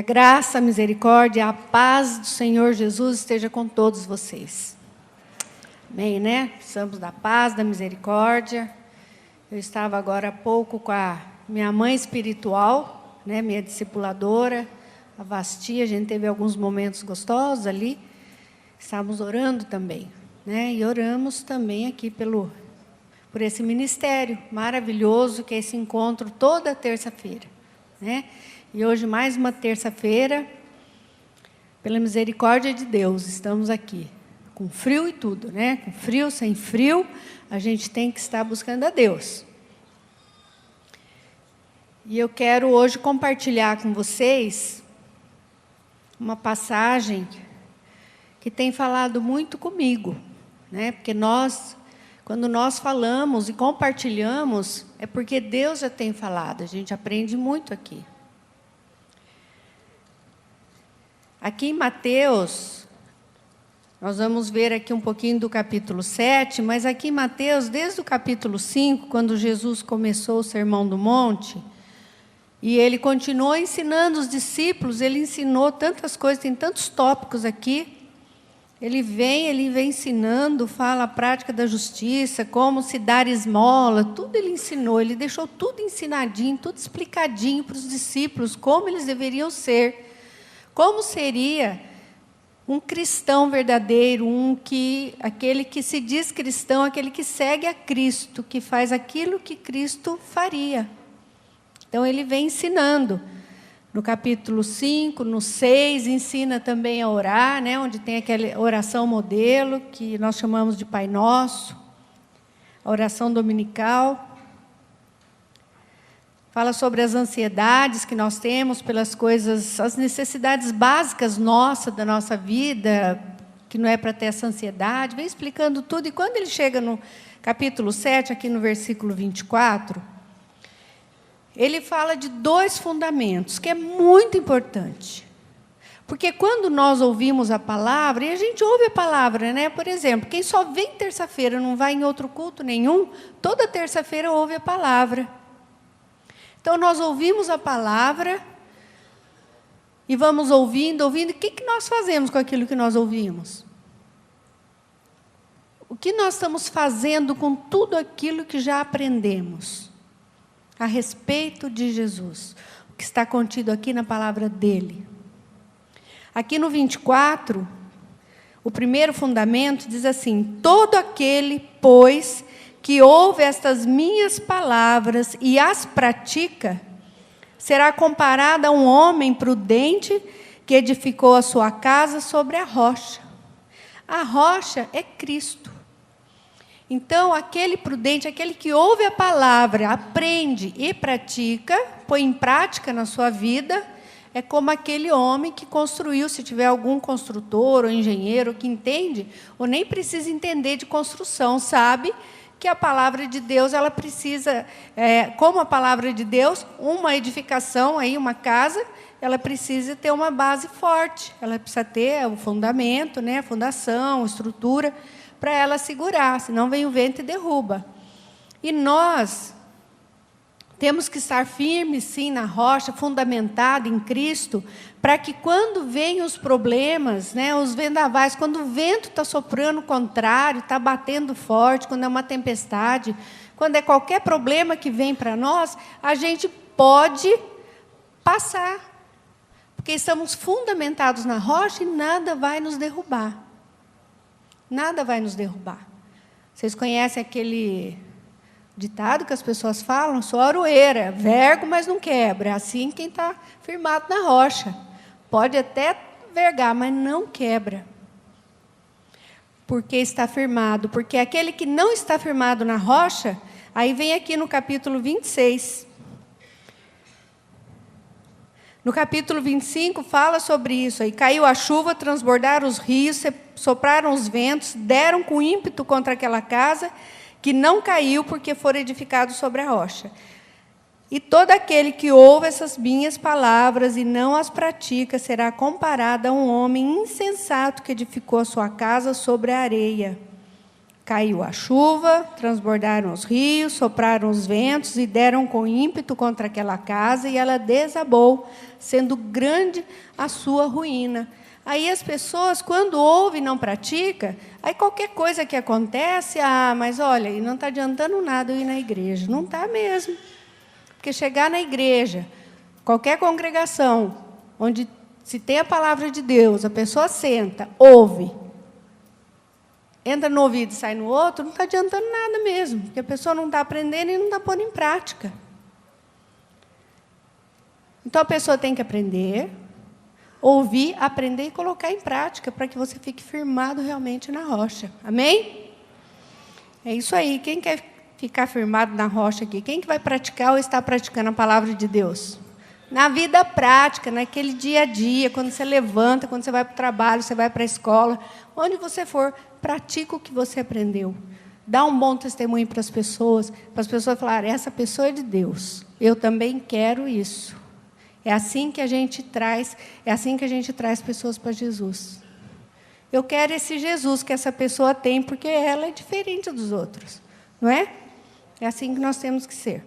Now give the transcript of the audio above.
graça, a misericórdia, a paz do Senhor Jesus esteja com todos vocês. Amém, né? Precisamos da paz, da misericórdia. Eu estava agora há pouco com a minha mãe espiritual, né, minha discipuladora, a Vasti. A gente teve alguns momentos gostosos ali. Estávamos orando também, né? E oramos também aqui por esse ministério maravilhoso que é esse encontro toda terça-feira, né? E hoje, mais uma terça-feira, pela misericórdia de Deus, estamos aqui, com frio e tudo, né? Com frio, sem frio, a gente tem que estar buscando a Deus. E eu quero hoje compartilhar com vocês uma passagem que tem falado muito comigo, né? Porque quando nós falamos e compartilhamos, é porque Deus já tem falado, a gente aprende muito aqui. Aqui em Mateus, nós vamos ver aqui um pouquinho do capítulo 7, mas aqui em Mateus, desde o capítulo 5, quando Jesus começou o Sermão do Monte, e ele continuou ensinando os discípulos, ele ensinou tantas coisas, tem tantos tópicos aqui. Ele vem ensinando, fala a prática da justiça, como se dar esmola, tudo ele ensinou, ele deixou tudo ensinadinho, tudo explicadinho para os discípulos, como eles deveriam ser. Como seria um cristão verdadeiro, aquele que se diz cristão, aquele que segue a Cristo, que faz aquilo que Cristo faria. Então, ele vem ensinando. No capítulo 5, no 6, ensina também a orar, né, onde tem aquela oração modelo, que nós chamamos de Pai Nosso, a oração dominical. Fala sobre as ansiedades que nós temos pelas coisas, as necessidades básicas da nossa vida, que não é para ter essa ansiedade. Vem explicando tudo. E quando ele chega no capítulo 7, aqui no versículo 24, ele fala de dois fundamentos, que é muito importante. Porque quando nós ouvimos a palavra, e a gente ouve a palavra, né? Por exemplo, quem só vem terça-feira, não vai em outro culto nenhum, toda terça-feira ouve a palavra. Então, nós ouvimos a palavra e vamos ouvindo. O que nós fazemos com aquilo que nós ouvimos? O que nós estamos fazendo com tudo aquilo que já aprendemos a respeito de Jesus? O que está contido aqui na palavra dele. Aqui no 24, o primeiro fundamento diz assim: todo aquele, pois, que ouve estas minhas palavras e as pratica, será comparado a um homem prudente que edificou a sua casa sobre a rocha. A rocha é Cristo. Então, aquele prudente, aquele que ouve a palavra, aprende e pratica, põe em prática na sua vida, é como aquele homem que construiu, se tiver algum construtor ou engenheiro que entende, ou nem precisa entender de construção, sabe que a palavra de Deus, ela precisa, como a palavra de Deus, uma edificação, aí, uma casa, ela precisa ter uma base forte, ela precisa ter o fundamento, né, a fundação, a estrutura, para ela segurar, senão vem o vento e derruba. E nós temos que estar firmes, sim, na rocha, fundamentado em Cristo, para que quando vêm os problemas, né, os vendavais, quando o vento está soprando contrário, está batendo forte, quando é uma tempestade, quando é qualquer problema que vem para nós, a gente pode passar, porque estamos fundamentados na rocha e nada vai nos derrubar. Nada vai nos derrubar. Vocês conhecem aquele ditado que as pessoas falam? Sou aroeira, vergo, mas não quebra. É assim quem está firmado na rocha. Pode até vergar, mas não quebra. Porque está firmado. Porque aquele que não está firmado na rocha, aí vem aqui no capítulo 26. No capítulo 25 fala sobre isso. Aí caiu a chuva, transbordaram os rios, sopraram os ventos, deram com ímpeto contra aquela casa, que não caiu porque fora edificado sobre a rocha. E todo aquele que ouve essas minhas palavras e não as pratica, será comparado a um homem insensato que edificou a sua casa sobre a areia. Caiu a chuva, transbordaram os rios, sopraram os ventos e deram com ímpeto contra aquela casa, e ela desabou, sendo grande a sua ruína. Aí as pessoas, quando ouvem e não praticam, aí qualquer coisa que acontece, mas olha, não está adiantando nada eu ir na igreja. Não está mesmo. Porque chegar na igreja, qualquer congregação, onde se tem a palavra de Deus, a pessoa senta, ouve, entra no ouvido e sai no outro, não está adiantando nada mesmo, porque a pessoa não está aprendendo e não está pondo em prática. Então, a pessoa tem que aprender, ouvir, aprender e colocar em prática, para que você fique firmado realmente na rocha. Amém? É isso aí. Quem quer ficar firmado na rocha aqui? Quem que vai praticar ou está praticando a palavra de Deus? Na vida prática, naquele dia a dia, quando você levanta, quando você vai para o trabalho, você vai para a escola, onde você for, pratica o que você aprendeu. Dá um bom testemunho para as pessoas falarem, essa pessoa é de Deus, eu também quero isso. É assim que a gente traz pessoas para Jesus. Eu quero esse Jesus que essa pessoa tem, porque ela é diferente dos outros, não é? É assim que nós temos que ser.